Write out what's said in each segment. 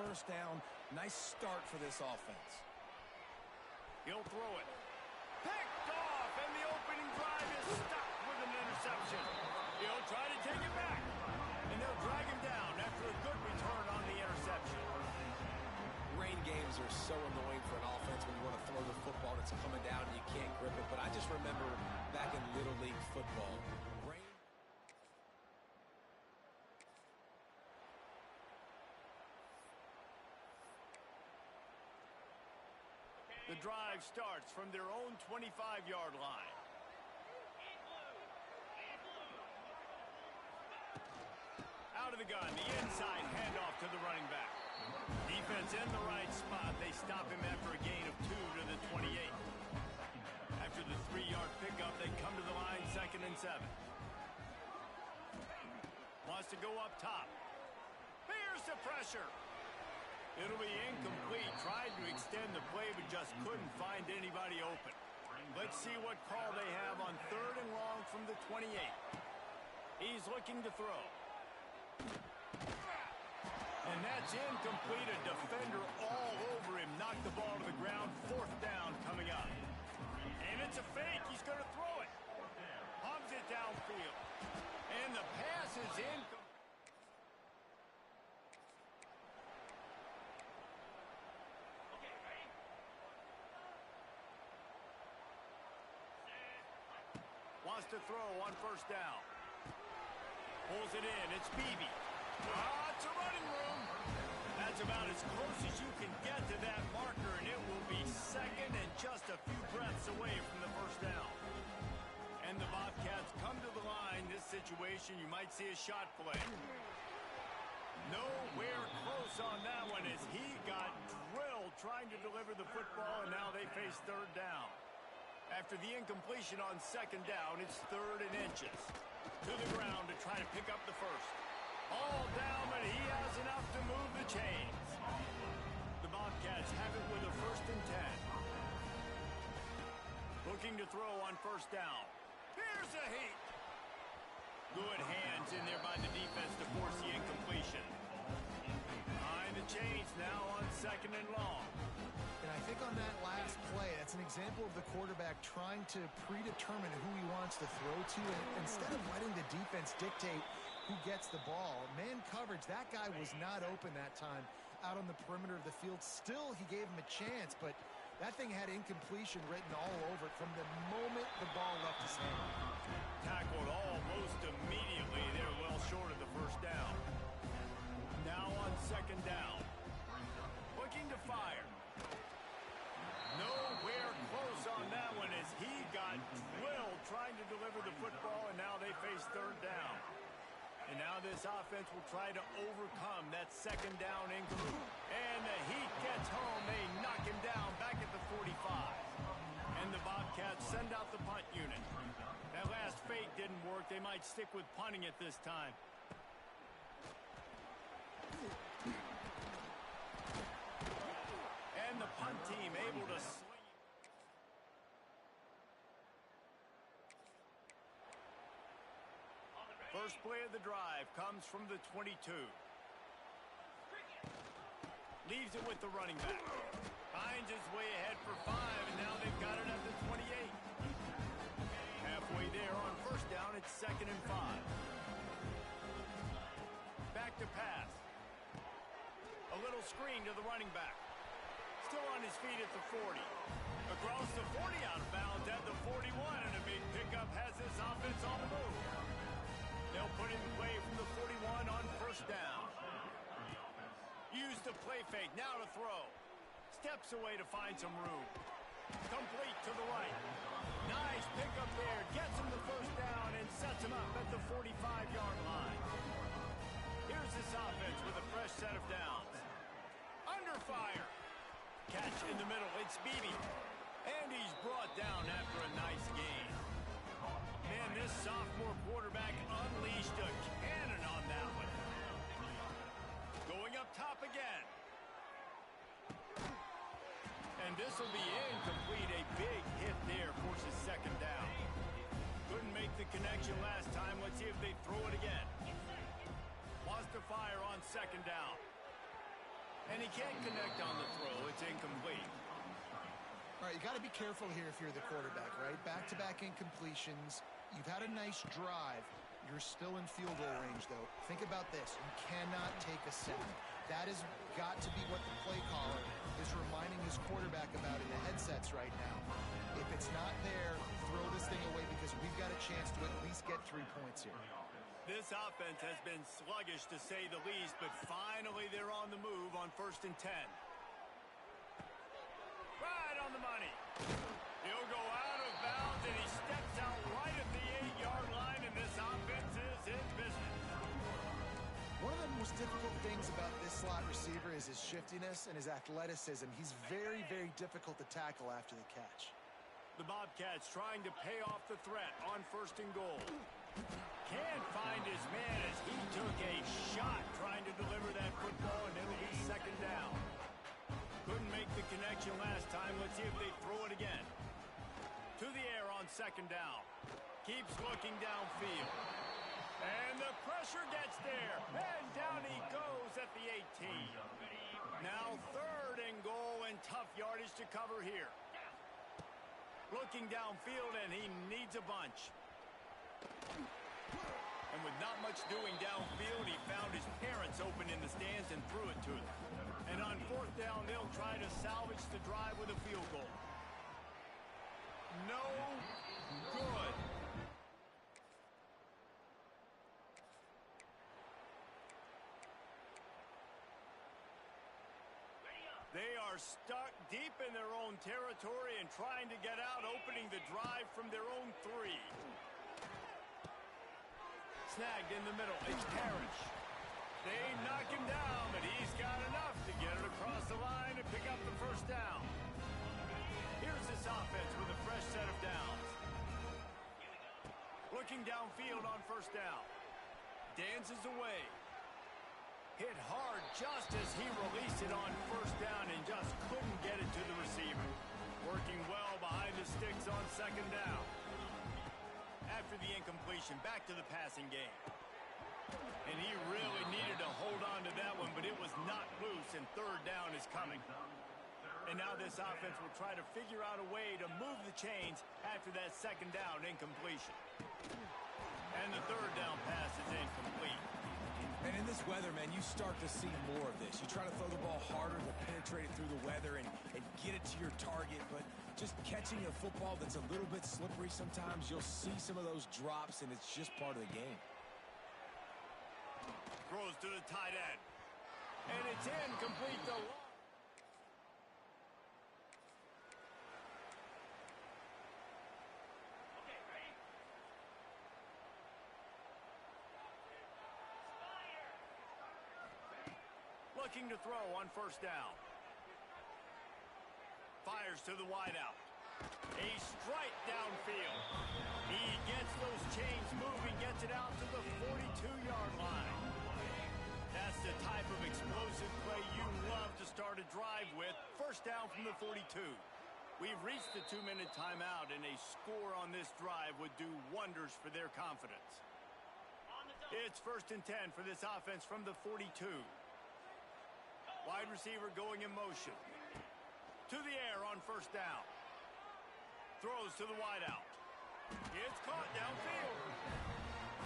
first down. Nice start for this offense. He'll throw it. Picked off, and the opening drive is stopped with an interception. He'll try to take it back, and they'll drag him down after a good return on the interception. Rain games are so annoying for an offense when you want to throw the football and it's coming down and you can't grip it. But I just remember back in Little League football, rain. The drive starts from their own 25-yard line. Out of the gun, the inside handoff to the running back. Defense in the right spot. They stop him after a gain of 2 to the 28. After the 3-yard pickup, they come to the line, 2nd and 7. Wants to go up top. Here's the pressure. It'll be incomplete. Tried to extend the play, but just couldn't find anybody open. Let's see what call they have on 3rd and long from the 28. He's looking to throw. And that's incomplete. A defender all over him. Knocked the ball to the ground. 4th down coming up. And it's a fake. He's going to throw it. Pumps it downfield. And the pass is incomplete. Wants to throw on 1st down. Pulls it in. It's Beebe. It's a running room. That's about as close as you can get to that marker, and it will be 2nd and just a few breaths away from the 1st down. And the Bobcats come to the line. This situation, you might see a shot play. Nowhere close on that one as he got drilled trying to deliver the football, and now they face 3rd down. After the incompletion on 2nd down, it's 3rd and inches. To the ground to try to pick up the 1st. All down, but he has enough to move the chains. The Bobcats have it with a 1st and 10. Looking to throw on 1st down. Here's a heat. Good hands in there by the defense to force the incompletion. Behind the chains now on 2nd and long. And I think on that last play, that's an example of the quarterback trying to predetermine who he wants to throw to, and instead of letting the defense dictate who gets the ball. Man coverage, that guy was not open that time out on the perimeter of the field. Still, he gave him a chance, but that thing had incompletion written all over it from the moment the ball left his hand. Tackled almost immediately. They're well short of the 1st down. Now on 2nd down. Looking to fire. Nowhere close on that one as he got drilled trying to deliver the football, and now they face 3rd down. And now this offense will try to overcome that 2nd down incomplete. And the Heat gets home. They knock him down back at the 45. And the Bobcats send out the punt unit. That last fake didn't work. They might stick with punting it this time. And the punt team able to swing. First play of the drive comes from the 22. Leaves it with the running back. Finds his way ahead for 5, and now they've got it at the 28. Halfway there on 1st down, it's 2nd and 5. Back to pass. A little screen to the running back. Still on his feet at the 40. Across the 40, out of bounds at the 41, and a big pickup has this offense on the move. They'll put in play from the 41 on 1st down. Use the play fake, now to throw. Steps away to find some room. Complete to the right. Nice pickup there, gets him the 1st down and sets him up at the 45-yard line. Here's this offense with a fresh set of downs. Under fire. Catch in the middle, it's Beebe. And he's brought down after a nice gain. Man, this sophomore quarterback unleashed a cannon on that one. Going up top again. And this will be incomplete. A big hit there forces 2nd down. Couldn't make the connection last time. Let's see if they throw it again. Wants to fire on 2nd down. And he can't connect on the throw. It's incomplete. All right, you got to be careful here if you're the quarterback, right? Back-to-back incompletions. You've had a nice drive. You're still in field goal range, though. Think about this. You cannot take a sack. That has got to be what the play caller is reminding his quarterback about in the headsets right now. If it's not there, throw this thing away because we've got a chance to at least get 3 points here. This offense has been sluggish to say the least, but finally they're on the move on 1st and 10. Right on the money. He'll go out of bounds, and he steps out right at the 8-yard line, and this offense is in business. One of the most difficult things about this slot receiver is his shiftiness and his athleticism. He's very, very difficult to tackle after the catch. The Bobcats trying to pay off the threat on 1st and goal. Can't find his man as he took a shot trying to deliver that football, and it'll be 2nd down. Couldn't make the connection last time. Let's see if they throw it again. To the air on 2nd down. Keeps looking downfield. And the pressure gets there. And down he goes at the 18. Now 3rd and goal, and tough yardage to cover here. Looking downfield, and he needs a bunch. And with not much doing downfield, he found his parents open in the stands and threw it to them. And on 4th down, they'll try to salvage the drive with a field goal. No good. They are stuck deep in their own territory and trying to get out, opening the drive from their own 3. Snagged in the middle. It's Parrish. They knock him down, but he's got enough to get it across the line and pick up the 1st down. Here's this offense with a fresh set of downs. Looking downfield on 1st down. Dances away. Hit hard just as he released it on 1st down and just couldn't get it to the receiver. Working well behind the sticks on 2nd down. After the incompletion, back to the passing game. And he really needed to hold on to that one, but it was not loose, and 3rd down is coming. And now this offense will try to figure out a way to move the chains after that 2nd down incompletion. And the 3rd down pass is incomplete. And in this weather, man, you start to see more of this. You try to throw the ball harder to penetrate it through the weather and get it to your target, but just catching a football that's a little bit slippery sometimes, you'll see some of those drops, and it's just part of the game. Throws to the tight end. And it's incomplete to Long. Looking to throw on 1st down. Fires to the wideout. A strike downfield. He gets those chains moving, gets it out to the 42-yard line. That's the type of explosive play you love to start a drive with. 1st down from the 42. We've reached the 2-minute timeout, and a score on this drive would do wonders for their confidence. It's 1st and 10 for this offense from the 42. Wide receiver going in motion. To the air on 1st down. Throws to the wideout. It's caught downfield.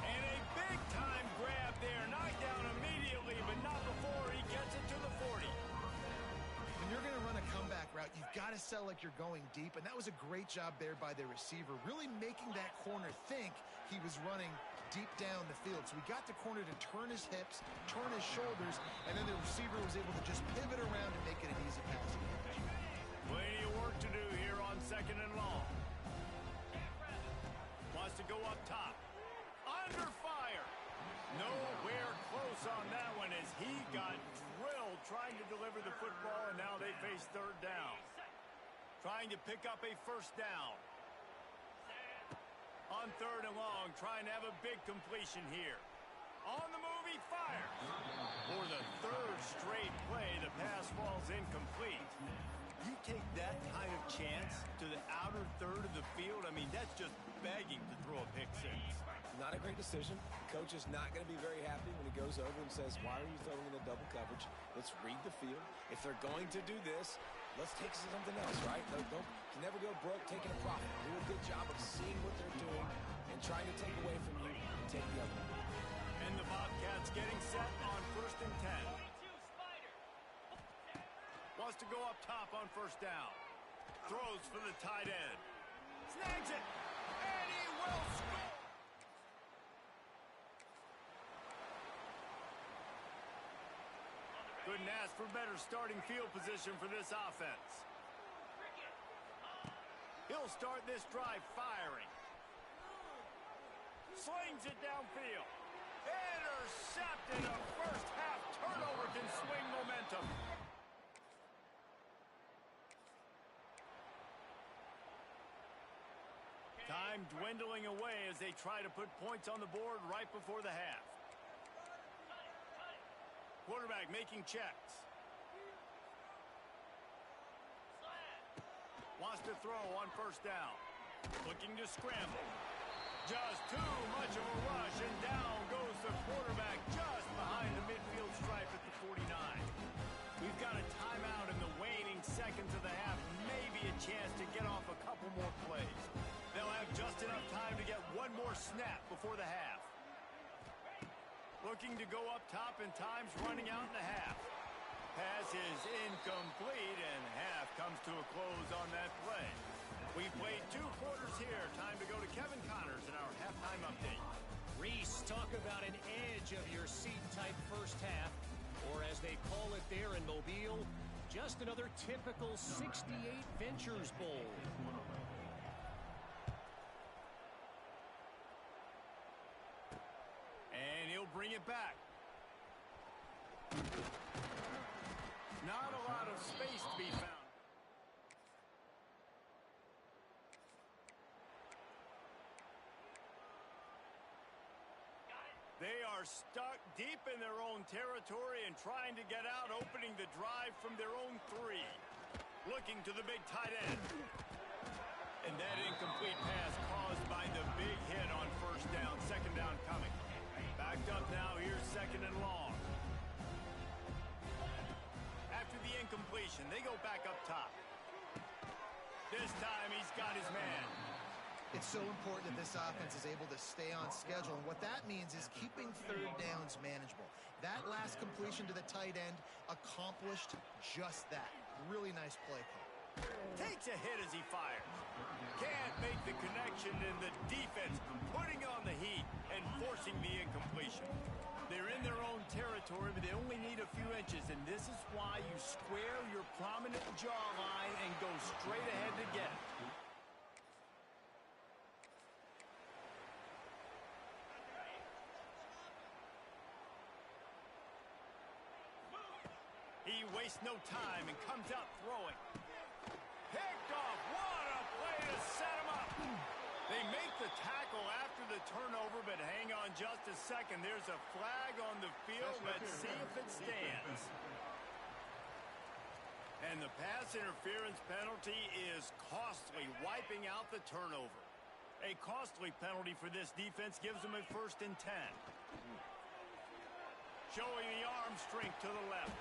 And a big-time grab there. Knocked down immediately, but not before he gets it to the 40. When you're going to run a comeback route, you've got to sell like you're going deep, and that was a great job there by the receiver, really making that corner think he was running deep down the field. So he got the corner to turn his hips, turn his shoulders, and then the receiver was able to just pivot around and make it an easy passing catch. Plenty of work to do here on 2nd and long. Wants to go up top. Under fire. Nowhere close on that one as he got drilled trying to deliver the football, and now they face 3rd down. Trying to pick up a 1st down. On 3rd and long, trying to have a big completion here. On the move, he fires. For the 3rd straight play, the pass falls incomplete. You take that kind of chance to the outer 3rd of the field, I mean, that's just begging to throw a pick 6. Not a great decision. Coach is not going to be very happy when he goes over and says, why are you throwing in the double coverage? Let's read the field. If they're going to do this, let's take something else, right? Don't can never go broke taking a profit. Do a good job of seeing what they're doing and trying to take away from you and take the other one. And the Bobcats getting set on 1st and 10. Wants to go up top on 1st down. Throws for the tight end. Snags it. And he will score. Couldn't ask for better starting field position for this offense. He'll start this drive firing. Slings it downfield. Intercepted. A first half turnover can swing momentum. Time dwindling away as they try to put points on the board right before the half. Quarterback making checks. Wants to throw on 1st down. Looking to scramble. Just too much of a rush, and down goes the quarterback just behind the midfield stripe at the 49. We've got a timeout in the waning seconds of the half. Maybe a chance to get off a couple more plays. They'll have just enough time to get one more snap before the half. Looking to go up top, and time's running out in the half. Pass is incomplete, and half comes to a close on that play. We played 2 quarters here. Time to go to Kevin Connors in our halftime update. Reese, talk about an edge of your seat type first half, or as they call it there in Mobile, just another typical 68 Ventures Bowl. And he'll bring it back. Not a lot of space to be found. They are stuck deep in their own territory and trying to get out, opening the drive from their own 3. Looking to the big tight end. And that incomplete pass caused by the big hit on 1st down. 2nd down coming. Backed up now. Here's 2nd and long. After the incompletion, they go back up top. This time he's got his man. It's so important that this offense is able to stay on schedule, and what that means is keeping 3rd downs manageable. That last completion to the tight end accomplished just that. Really nice play call. Takes a hit as he fires. Can't make the connection, and the defense putting on the heat and forcing the incompletion. They're in their own territory, but they only need a few inches, and this is why you square your prominent jawline and go straight ahead to get it. He wastes no time and comes out throwing. Picked off. What a play to set him up. They make the tackle after the turnover, but hang on just a second. There's a flag on the field. Let's see if it stands. And the pass interference penalty is costly, wiping out the turnover. A costly penalty for this defense gives them a 1st and 10. Showing the arm strength to the left.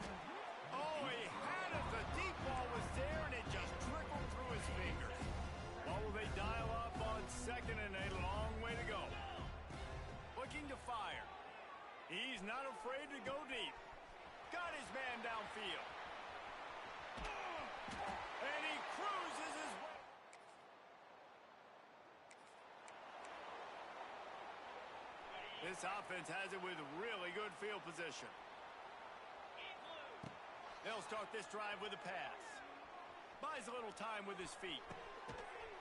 Oh, he had it. The deep ball was there, and it just trickled through his fingers. What will they dial up on 2nd and a long way to go? Looking to fire. He's not afraid to go deep. Got his man downfield. And he cruises his way. This offense has it with really good field position. They'll start this drive with a pass. Buys a little time with his feet.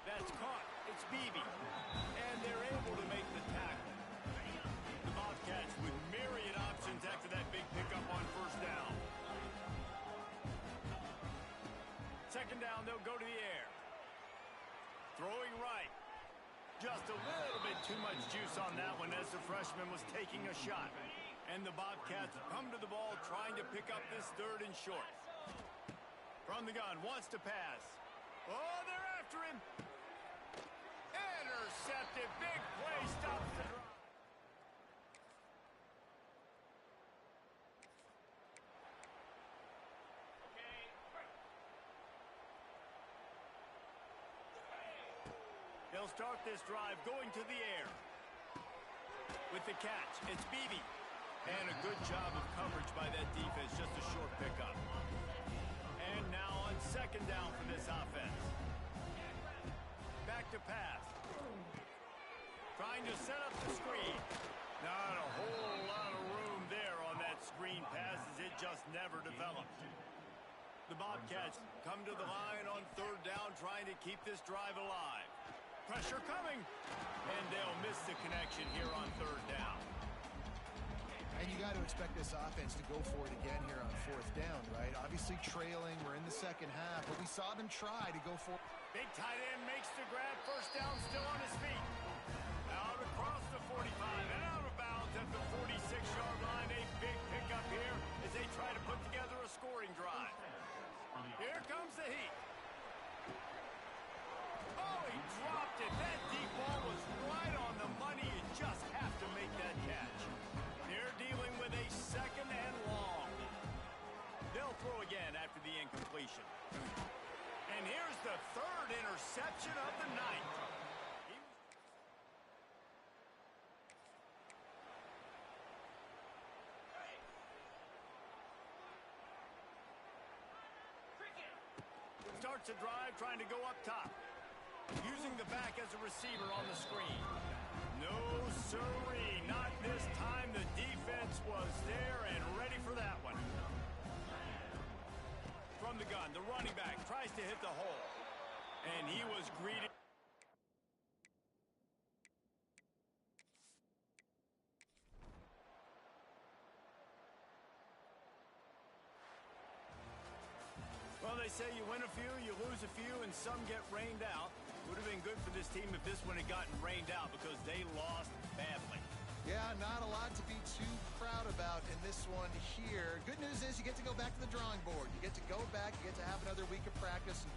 That's caught. It's Beebe. And they're able to make the tackle. The Bobcats with myriad options after that big pickup on 1st down. 2nd down, they'll go to the air. Throwing right. Just a little bit too much juice on that one as the freshman was taking a shot. And the Bobcats come to the ball trying to pick up this 3rd and short. From the gun, wants to pass. Oh, they're after him. Intercepted. Big play. Stops the drive. They'll start this drive going to the air. With the catch, it's Beebe. And a good job of coverage by that defense, just a short pickup. And now on second down for this offense. Back to pass. Trying to set up the screen. Not a whole lot of room there on that screen pass as it just never developed. The Bobcats come to the line on third down trying to keep this drive alive. Pressure coming. And they'll miss the connection here on third down. And you got to expect this offense to go for it again here on fourth down, right? Obviously trailing. We're in the second half, but we saw them try to go for it. Big tight end makes the grab. First down, still on his feet. Out across the 45 and out of bounds at the 46-yard line. A big pickup here as they try to put together a scoring drive. Here comes the heat. Oh, he dropped it. That deep ball was right on the money. You just have to make that catch. They're dealing with a second and long. They'll throw again after the incompletion. And here's the third interception of the night. Starts a drive trying to go up top. Using the back as a receiver on the screen. No siree, not this time. The defense was there and ready for that one. From the gun, the running back tries to hit the hole. And he was greeted. Well, they say you win a few, you lose a few, and some get rained out. Would have been good for this team if this one had gotten rained out because they lost badly. Yeah, not a lot to be too proud about in this one here. Good news is you get to go back to the drawing board. You get to go back, you get to have another week of practice, and